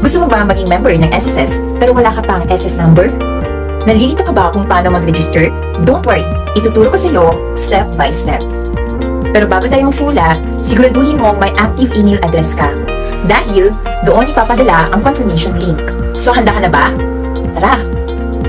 Gusto mo ba maging member ng SSS pero wala ka pang SS number? Nalilito ka ba kung paano mag-register? Don't worry, ituturo ko sa iyo step by step. Pero bago tayo magsimula, siguraduhin mong may active email address ka. Dahil doon ipapadala ang confirmation link. So handa ka na ba? Tara!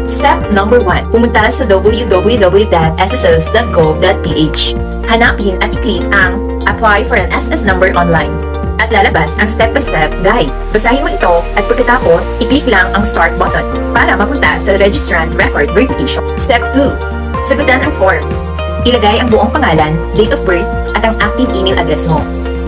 Step number 1. Pumunta sa www.sss.gov.ph. Hanapin at i-click ang Apply for an SS number online. At lalabas ang step-by-step guide. Basahin mo ito at pagkatapos, i-click lang ang Start button para mapunta sa Registrant Record Verification. Step 2. Sagutan ang form. Ilagay ang buong pangalan, date of birth, at ang active email address mo.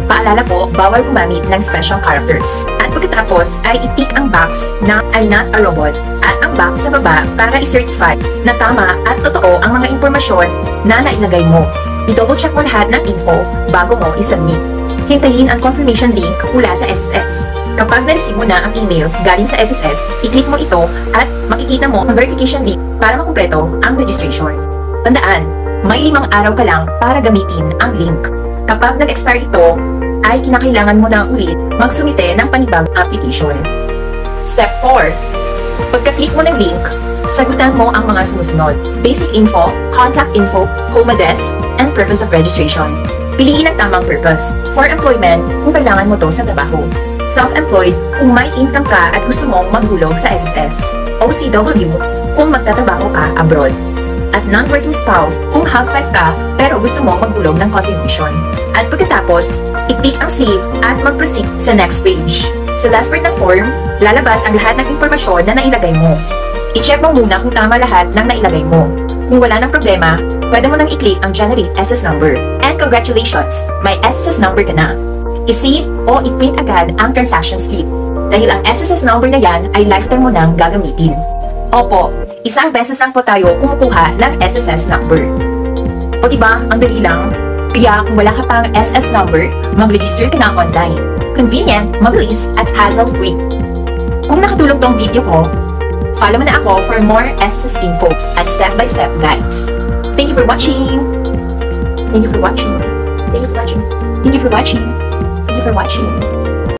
Paalala po, bawal gumamit ng special characters. At pagkatapos ay i-tick ang box na I'm not a robot at ang box sa baba para i-certify na tama at totoo ang mga impormasyon na nailagay mo. I-double check mo lahat ng info bago mo i-submit. Hintayin ang confirmation link mula sa SSS. Kapag na-receive mo na ang email galing sa SSS, i-click mo ito at makikita mo ang verification link para makumpleto ang registration. Tandaan, may 5 araw ka lang para gamitin ang link. Kapag nag-expire ito, ay kinakailangan mo na ulit magsumite ng panibagong application. Step 4. Pagka-click mo ng link, sagutan mo ang mga sumusunod: basic info, contact info, home address, and purpose of registration. Piliin ang tamang purpose. For employment, kung kailangan mo to sa trabaho. Self-employed, kung may income ka at gusto mong maghulog sa SSS. OCW, kung magtatrabaho ka abroad. At non-working spouse, kung housewife ka pero gusto mong maghulog ng contribution. At pagkatapos, i-click ang save at mag-proceed sa next page. Sa last part ng form, lalabas ang lahat ng impormasyon na nailagay mo. I-check mo muna kung tama lahat ng nailagay mo. Kung wala ng problema, pwede mo nang i-click ang Generate SS Number. And congratulations! May SSS number ka na. I-save o i-print agad ang transaction slip. Dahil ang SSS number na yan ay lifetime mo nang gagamitin. Opo, isang beses lang po tayo kumukuha ng SSS number. O diba, ang dali lang? Kaya kung wala ka pang SS number, mag-register ka na online. Convenient, mabilis, at hassle-free. Kung nakatulong tong video ko, follow mo na ako for more SSS info at step-by-step guides. Thank you for watching! Thank you for watching! Thank you for watching! Thank you for watching! Thank you for watching!